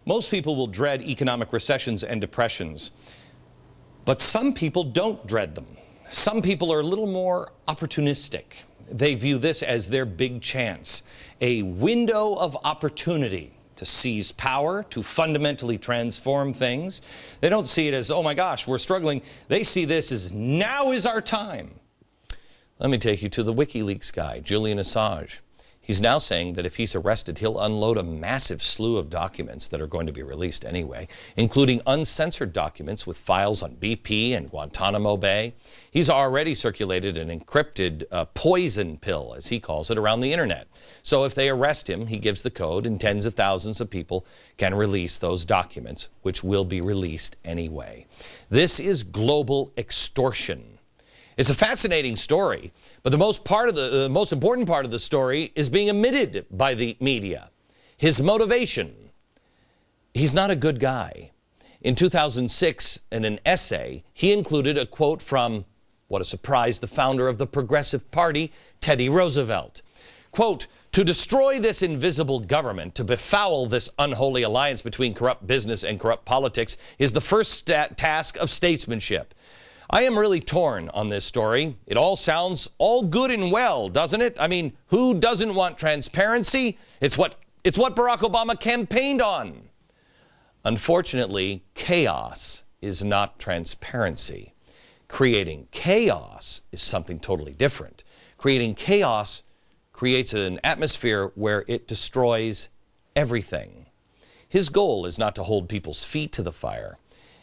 Most people will dread economic recessions and depressions, but some people don't dread them. Some people are a little more opportunistic. They view this as their big chance, a window of opportunity to seize power, to fundamentally transform things. They don't see it as, oh my gosh, we're struggling. They see this as, now is our time. Let me take you to the WikiLeaks guy, Julian Assange. He's now saying that if he's arrested, he'll unload a massive slew of documents that are going to be released anyway, including uncensored documents with files on BP and Guantanamo Bay. He's already circulated an encrypted poison pill, as he calls it, around the internet. So if they arrest him, he gives the code, and tens of thousands of people can release those documents, which will be released anyway. This is global extortion. It's a fascinating story, but the most important part of the story is being omitted by the media. His motivation. He's not a good guy. In 2006, in an essay, he included a quote from, what a surprise, the founder of the Progressive Party, Teddy Roosevelt. Quote, "To destroy this invisible government, to befoul this unholy alliance between corrupt business and corrupt politics is the first task of statesmanship." I am really torn on this story. It all sounds all good and well, doesn't it? I mean, who doesn't want transparency? It's what Barack Obama campaigned on. Unfortunately, chaos is not transparency. Creating chaos is something totally different. Creating chaos creates an atmosphere where it destroys everything. His goal is not to hold people's feet to the fire.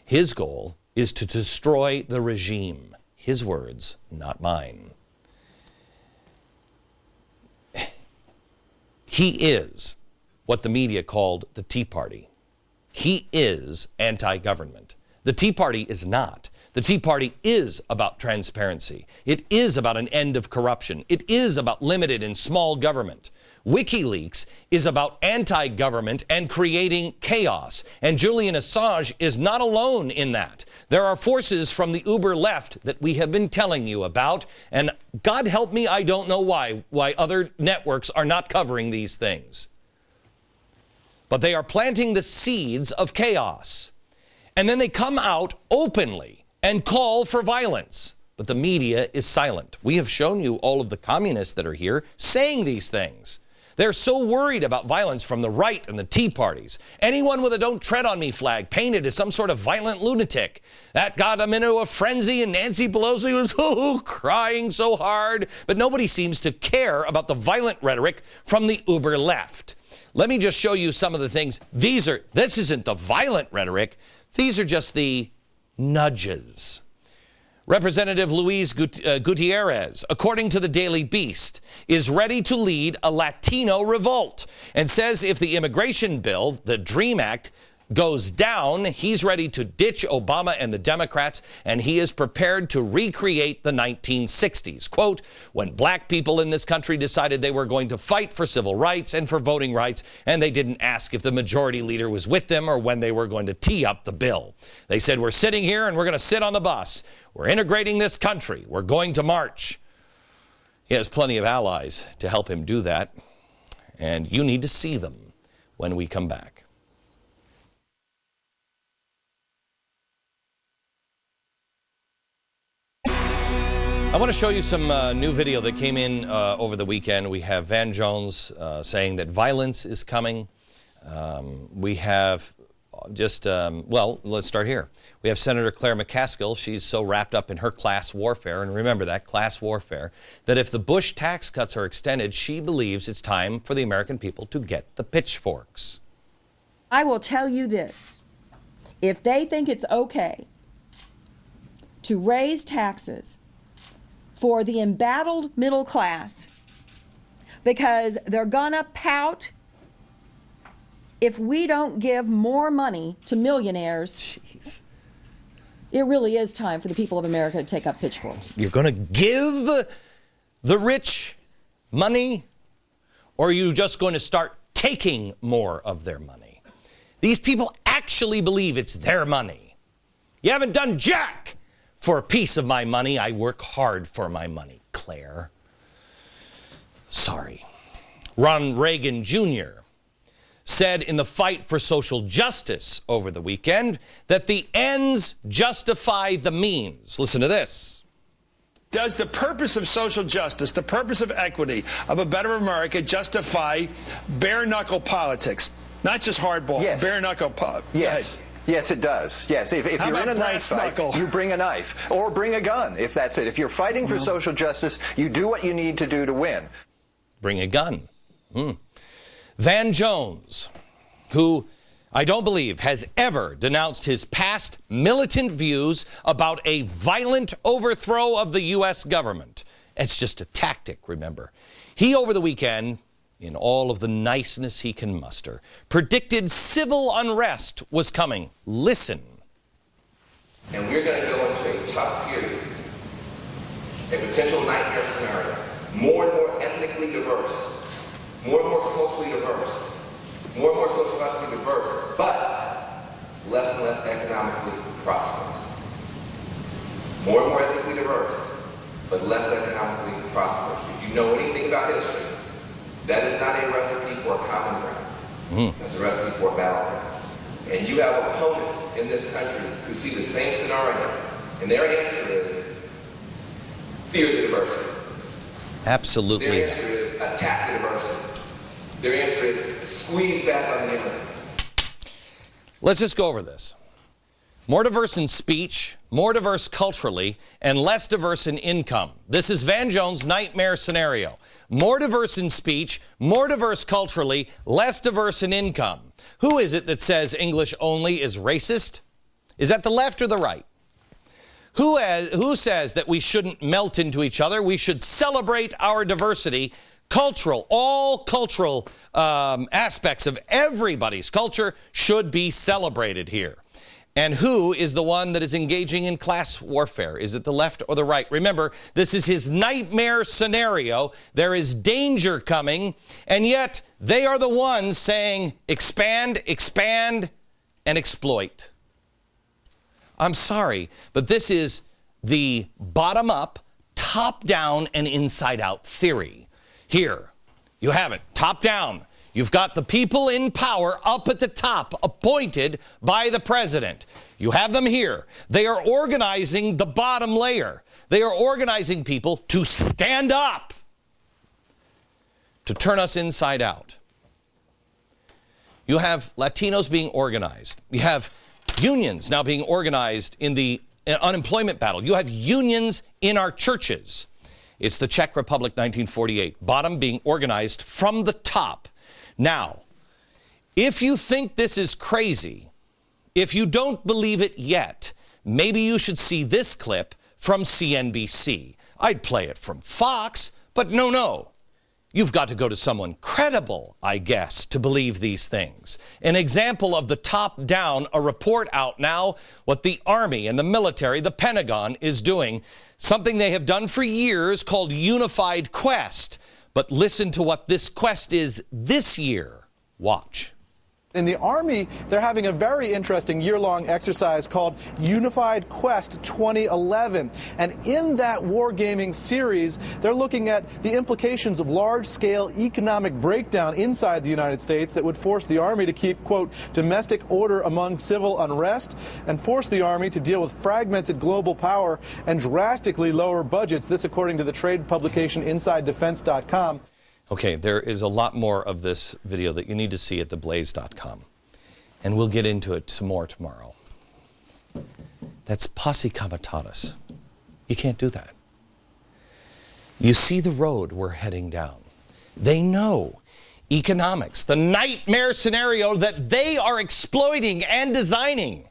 His goal is to destroy the regime. His words, not mine. He is what the media called the Tea Party. He is anti-government. The Tea Party is not. The Tea Party is about transparency. It is about an end of corruption. It is about limited and small government. WikiLeaks is about anti-government and creating chaos. And Julian Assange is not alone in that. There are forces from the uber left that we have been telling you about. And God help me, I don't know why other networks are not covering these things. But they are planting the seeds of chaos. And then they come out openly and call for violence. But the media is silent. We have shown you all of the communists that are here saying these things. They're so worried about violence from the right and the Tea Parties. Anyone with a "Don't Tread on Me" flag painted as some sort of violent lunatic. That got them into a frenzy, and Nancy Pelosi was crying so hard. But nobody seems to care about the violent rhetoric from the uber left. Let me just show you some of the things. This isn't the violent rhetoric. These are just the nudges. Representative Luis Gutierrez, according to the Daily Beast, is ready to lead a Latino revolt and says if the immigration bill, the DREAM Act, goes down, he's ready to ditch Obama and the Democrats, and he is prepared to recreate the 1960s. Quote, when black people in this country decided they were going to fight for civil rights and for voting rights, and they didn't ask if the majority leader was with them or when they were going to tee up the bill. They said, we're sitting here and we're going to sit on the bus. We're integrating this country. We're going to march. He has plenty of allies to help him do that, and you need to see them when we come back. I want to show you some new video that came in over the weekend. We have Van Jones saying that violence is coming. We have just, well, let's start here. We have Senator Claire McCaskill. She's so wrapped up in her class warfare, and remember that, class warfare, that if the Bush tax cuts are extended, she believes it's time for the American people to get the pitchforks. I will tell you this. If they think it's okay to raise taxes for the embattled middle class because they're gonna pout if we don't give more money to millionaires. Jeez. It really is time for the people of America to take up pitchforks. You're gonna give the rich money, or are you just going to start taking more of their money? These people actually believe it's their money. You haven't done jack for a piece of my money. I work hard for my money, Claire. Sorry. Ron Reagan Jr. said in the fight for social justice over the weekend that the ends justify the means. Listen to this. Does the purpose of social justice, the purpose of equity, of a better America justify bare-knuckle politics? Not just hardball, yes. bare-knuckle politics. Yes. Yes, it does. Yes, if you're in a knife fight, you bring a knife or bring a gun, if that's it. If you're fighting for social justice, you do what you need to do to win. Bring a gun. Van Jones, who I don't believe has ever denounced his past militant views about a violent overthrow of the U.S. government. It's just a tactic, remember. He, over the weekend, in all of the niceness he can muster, predicted civil unrest was coming. Listen. And we're going to go into a tough period, a potential nightmare scenario, more and more ethnically diverse, more and more culturally diverse, more and more sociologically diverse, but less and less economically prosperous. More and more ethnically diverse, but less economically prosperous. If you know anything about history, that is not a recipe for a common ground. That's a recipe for a battleground. And you have opponents in this country who see the same scenario, and their answer is fear the diversity. Absolutely. Their answer is attack the diversity. Their answer is squeeze back on the immigrants. Let's just go over this. More diverse in speech, more diverse culturally, and less diverse in income. This is Van Jones' nightmare scenario. More diverse in speech, more diverse culturally, less diverse in income. Who is it that says English only is racist? Is that the left or the right? Who says that we shouldn't melt into each other? We should celebrate our diversity, cultural, all cultural aspects of everybody's culture should be celebrated here. And who is the one that is engaging in class warfare? Is it the left or the right? Remember, this is his nightmare scenario. There is danger coming, and yet they are the ones saying expand, expand, and exploit. I'm sorry, but this is the bottom-up, top-down, and inside-out theory. Here, you have it, top-down. You've got the people in power up at the top, appointed by the president. You have them here. They are organizing the bottom layer. They are organizing people to stand up, to turn us inside out. You have Latinos being organized. You have unions now being organized in the unemployment battle. You have unions in our churches. It's the Czech Republic 1948, bottom being organized from the top. Now, if you think this is crazy, if you don't believe it yet, maybe you should see this clip from CNBC. I'd play it from Fox, but no. You've got to go to someone credible, I guess, to believe these things. An example of the top down, a report out now, what the Army and the military, the Pentagon, is doing, something they have done for years called Unified Quest. But listen to what this quest is this year. Watch. In the Army, they're having a very interesting year-long exercise called Unified Quest 2011. And in that wargaming series, they're looking at the implications of large-scale economic breakdown inside the United States that would force the Army to keep, quote, domestic order among civil unrest and force the Army to deal with fragmented global power and drastically lower budgets. This according to the trade publication InsideDefense.com. Okay, there is a lot more of this video that you need to see at theblaze.com. And we'll get into it some more tomorrow. That's posse comitatus. You can't do that. You see the road we're heading down. They know economics, the nightmare scenario that they are exploiting and designing.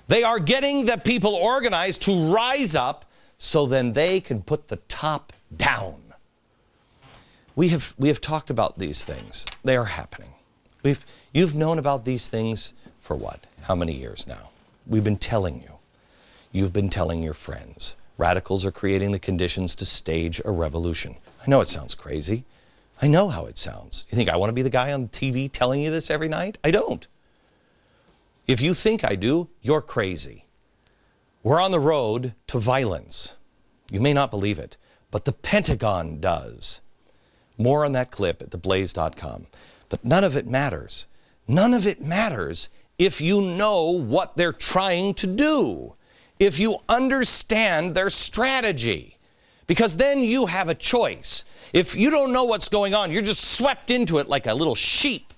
They are getting the people organized to rise up so then they can put the top down. We have talked about these things. They are happening. You've known about these things for what? How many years now? We've been telling you. You've been telling your friends. Radicals are creating the conditions to stage a revolution. I know it sounds crazy. I know how it sounds. You think I want to be the guy on TV telling you this every night? I don't. If you think I do, you're crazy. We're on the road to violence. You may not believe it, but the Pentagon does. More on that clip at theblaze.com. But none of it matters None of it matters if you know what they're trying to do, if you understand their strategy, because then you have a choice. If you don't know what's going on, you're just swept into it like a little sheep.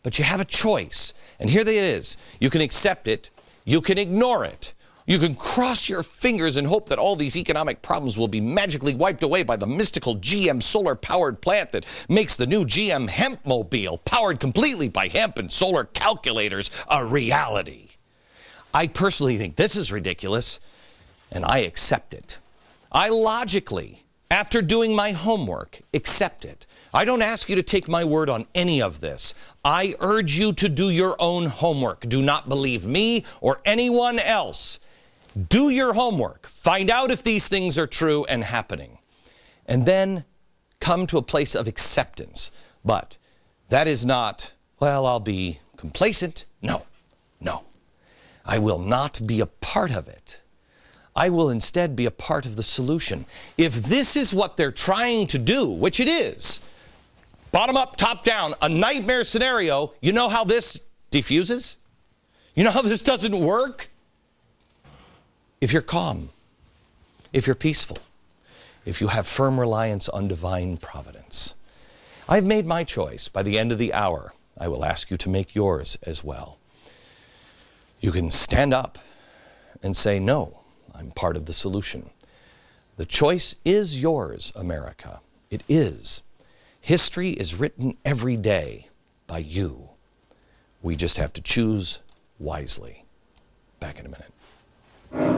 But you have a choice, and here it is. You can accept it, you can ignore it, you can cross your fingers and hope that all these economic problems will be magically wiped away by the mystical GM solar-powered plant that makes the new GM Hempmobile, powered completely by hemp and solar calculators, a reality. I personally think this is ridiculous, and I accept it. I logically, after doing my homework, accept it. I don't ask you to take my word on any of this. I urge you to do your own homework. Do not believe me or anyone else. Do your homework. Find out if these things are true and happening. And then come to a place of acceptance. But that is not, well, I'll be complacent. No, no. I will not be a part of it. I will instead be a part of the solution. If this is what they're trying to do, which it is, bottom up, top down, a nightmare scenario, you know how this diffuses? You know how this doesn't work? If you're calm, if you're peaceful, if you have firm reliance on divine providence. I've made my choice. By the end of the hour, I will ask you to make yours as well. You can stand up and say, no, I'm part of the solution. The choice is yours, America. It is. History is written every day by you. We just have to choose wisely. Back in a minute.